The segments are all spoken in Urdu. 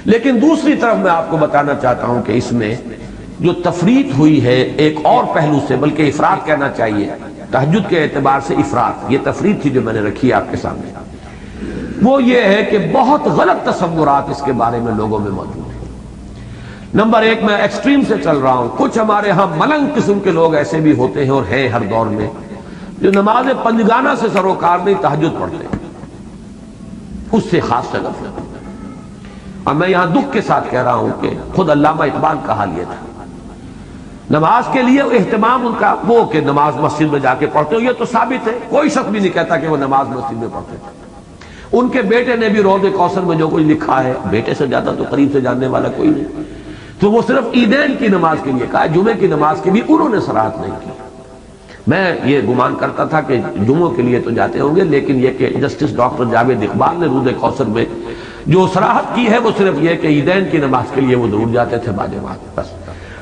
لیکن دوسری طرف میں آپ کو بتانا چاہتا ہوں کہ اس میں جو تفریط ہوئی ہے ایک اور پہلو سے، بلکہ افراط کہنا چاہیے، تہجد کے اعتبار سے افراط، یہ تفریط تھی جو میں نے رکھی آپ کے سامنے، وہ یہ ہے کہ بہت غلط تصورات اس کے بارے میں لوگوں میں موجود ہیں۔ نمبر ایک، میں ایکسٹریم سے چل رہا ہوں، کچھ ہمارے ہاں ملنگ قسم کے لوگ ایسے بھی ہوتے ہیں اور ہیں ہر دور میں، جو نماز پنجگانہ سے سروکار نہیں تہجد پڑھتے ہیں، اس سے خاص سے غفلت۔ اور میں یہاں دکھ کے ساتھ کہہ رہا ہوں کہ خود علامہ اقبال کا حال یہ تھا، نماز کے لیے اہتمام ان کا وہ کہ نماز مسجد میں جا کے پڑھتے ہو، یہ تو ثابت ہے، کوئی شخص بھی نہیں کہتا کہ وہ نماز مسجد میں پڑھتے تھے۔ ان کے بیٹے نے بھی روض کوثر میں جو کچھ لکھا ہے، بیٹے سے زیادہ تو قریب سے جاننے والا کوئی نہیں، تو وہ صرف عیدین کی نماز کے لیے کہا ہے، جمعے کی نماز کی بھی انہوں نے صراحت نہیں کی۔ میں یہ گمان کرتا تھا کہ جمعوں کے لیے تو جاتے ہوں گے، لیکن یہ کہ جسٹس ڈاکٹر جاوید اقبال نے روض کوثر میں جو صراحت کی ہے وہ صرف یہ کہ عیدین کی نماز کے لیے وہ ضرور جاتے تھے باجماعت، بس۔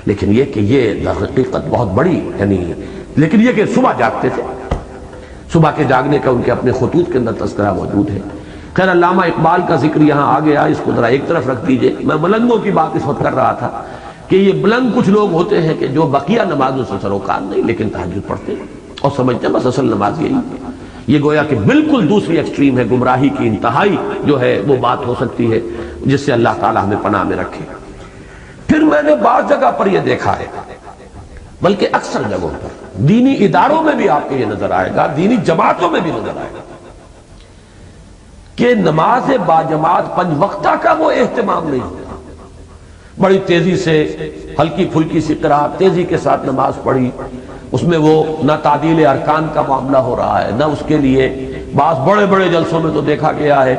لیکن یہ کہ یہ در حقیقت بہت بڑی، یعنی لیکن یہ کہ صبح جاگتے تھے، صبح کے جاگنے کا ان کے اپنے خطوط کے اندر تذکرہ موجود ہے۔ خیر، علامہ اقبال کا ذکر یہاں آ گیا، اس کو ذرا ایک طرف رکھ دیجئے۔ میں ملنگوں کی بات اس وقت کر رہا تھا کہ یہ ملنگ کچھ لوگ ہوتے ہیں کہ جو بقیہ نمازوں سے سروکار نہیں، لیکن تہجد پڑھتے ہیں اور سمجھتے ہیں بس اصل نماز یہی ہے۔ یہ گویا کہ بالکل دوسری ایکسٹریم ہے، گمراہی کی انتہائی جو ہے وہ بات ہو سکتی ہے، جس سے اللہ تعالیٰ ہمیں پناہ میں رکھے۔ پھر میں نے بعض جگہ پر یہ دیکھا ہے، بلکہ اکثر جگہوں پر دینی اداروں میں بھی آپ کو یہ نظر آئے گا، دینی جماعتوں میں بھی نظر آئے گا کہ نماز باجماعت پنج وقتہ کا وہ اہتمام نہیں ہوتا۔ بڑی تیزی سے ہلکی پھلکی سی قرات، تیزی کے ساتھ نماز پڑھی، اس میں وہ نہ تعدیل ارکان کا معاملہ ہو رہا ہے، نہ اس کے لیے بعض بڑے بڑے جلسوں میں تو دیکھا گیا ہے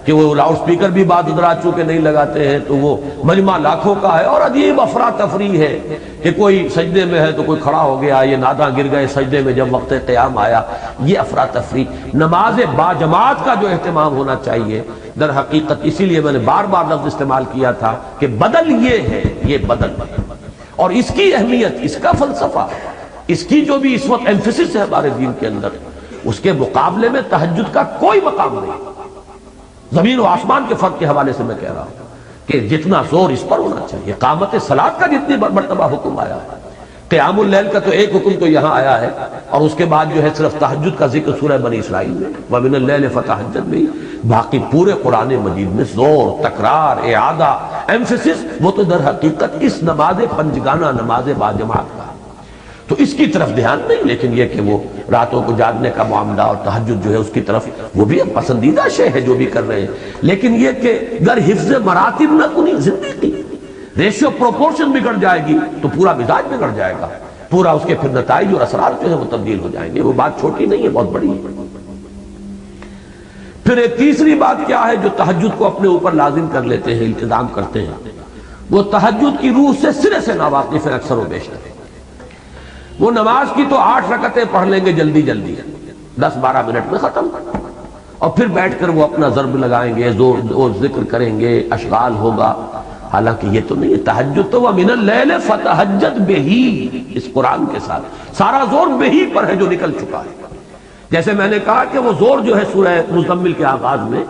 کہ وہ لاؤڈ سپیکر بھی بعض حضرات چونکہ نہیں لگاتے ہیں تو وہ مجمع لاکھوں کا ہے، اور عجیب افراتفری ہے کہ کوئی سجدے میں ہے تو کوئی کھڑا ہو گیا، یہ ناداں گر گئے سجدے میں جب وقت قیام آیا، یہ افراتفری۔ نماز باجماعت کا جو اہتمام ہونا چاہیے، در حقیقت اسی لیے میں نے بار بار لفظ استعمال کیا تھا کہ بدل یہ ہے، یہ بدل ہے، اور اس کی اہمیت، اس کا فلسفہ، اس کی جو بھی اس وقت ایمفیسس ہے ہمارے دین کے اندر، اس کے مقابلے میں تہجد کا کوئی مقام نہیں۔ زمین و آسمان کے فرق کے حوالے سے میں کہہ رہا ہوں کہ جتنا زور اس پر ہونا چاہیے، اقامت صلاۃ کا جتنی مرتبہ حکم آیا ہے، قیام اللیل کا تو ایک حکم تو یہاں آیا ہے، اور اس کے بعد جو ہے صرف تہجد کا ذکر سورہ بنی اسرائیل میں، وَمِنَ اللَّيْلِ فَتَہَجَّدْ بِهِ، باقی پورے قرآن مجید میں زور، تکرار، اعادہ، ایمفیسس، وہ تو در حقیقت اس نماز پنجگانہ، نماز باجماعت کا، تو اس کی طرف دھیان نہیں۔ لیکن یہ کہ وہ راتوں کو جاگنے کا معاملہ اور تہجد جو ہے اس کی طرف، وہ بھی پسندیدہ شے ہے جو بھی کر رہے ہیں، لیکن یہ کہ گر حفظ مراتب نہ کنی زندگی، ریشیو پروپورشن بگڑ جائے گی تو پورا مزاج بگڑ جائے گا، پورا اس کے پھر نتائج اور اثرات جو ہے وہ تبدیل ہو جائیں گے۔ وہ بات چھوٹی نہیں ہے، بہت بڑی ہے۔ پھر ایک تیسری بات کیا ہے جو تہجد کو اپنے اوپر لازم کر لیتے ہیں، التزام کرتے ہیں، وہ تہجد کی روح سے سرے سے ناواقف ہیں اکثر و بیشتر۔ وہ نماز کی تو 8 رکعتیں پڑھ لیں گے جلدی جلدی، 10-12 منٹ میں ختم، اور پھر بیٹھ کر وہ اپنا ضرب لگائیں گے، زور ذکر کریں گے، اشغال ہوگا۔ حالانکہ یہ تو نہیں ہے، تہجد تو وَمِنَ اللَّيْلِ فَتَہَجَّدْ بِهِ، اس قرآن کے ساتھ سارا زور بہی پر ہے جو نکل چکا ہے۔ جیسے میں نے کہا کہ وہ زور جو ہے سورہ مزمل کے آغاز میں،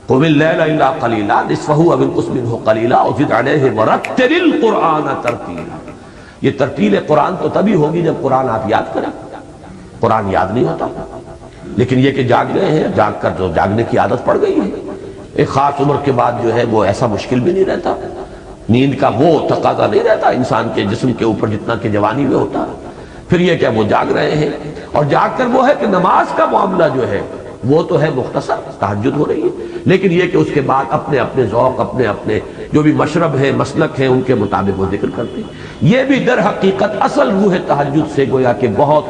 قُمِ اللَّيْلَ إِلَّا قَلِيلًا نِصْفَهُ أَوِ انقُصْ مِنْهُ قَلِيلًا أَوْ زِدْ عَلَيْهِ وَرَتِّلِ الْقُرْآنَ تَرْتِيلًا۔ یہ ترتیل قرآن تو تبھی ہوگی جب قرآن آپ یاد کریں، قرآن یاد نہیں ہوتا۔ لیکن یہ کہ جاگ گئے ہیں، جاگ کر جو جاگنے کی عادت پڑ گئی ہے، ایک خاص عمر کے بعد جو ہے وہ ایسا مشکل بھی نہیں رہتا، نیند کا وہ تقاضا نہیں رہتا انسان کے جسم کے اوپر جتنا کہ جوانی میں ہوتا۔ پھر یہ کہ وہ جاگ رہے ہیں، اور جاگ کر وہ ہے کہ نماز کا معاملہ جو ہے وہ تو ہے مختصر، تہجد ہو رہی ہے، لیکن یہ کہ اس کے بعد اپنے اپنے ذوق، اپنے اپنے جو بھی مشرب ہے، مسلک ہے، ان کے مطابق وہ ذکر کرتے ہیں۔ یہ بھی در حقیقت اصل روح تہجد سے گویا کہ بہت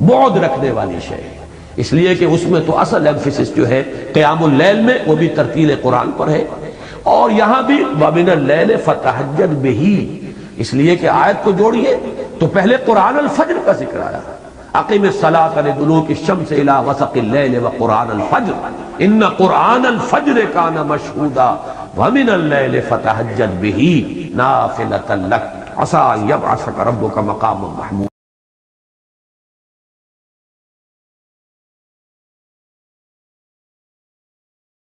بعد رکھنے والی شے ہے، اس لیے کہ اس میں تو اصل ایمفیسس جو ہے قیام اللیل میں، وہ بھی ترتیل قرآن پر ہے، اور یہاں بھی وَمِنَ اللَّيْلِ فَتَہَجَّدْ بِهِ، اس لیے کہ آیت کو جوڑیے تو پہلے قرآن الفجر کا ذکر آیا، اقم الصلاۃ لدلوک الشمس الی غسق اللیل وقرآن الفجر ان قرآن الفجر کان مشہودا ومن اللیل فتہجد بہ نافلۃ لک عسیٰ ان یبعثک ربک مقاما محمودا۔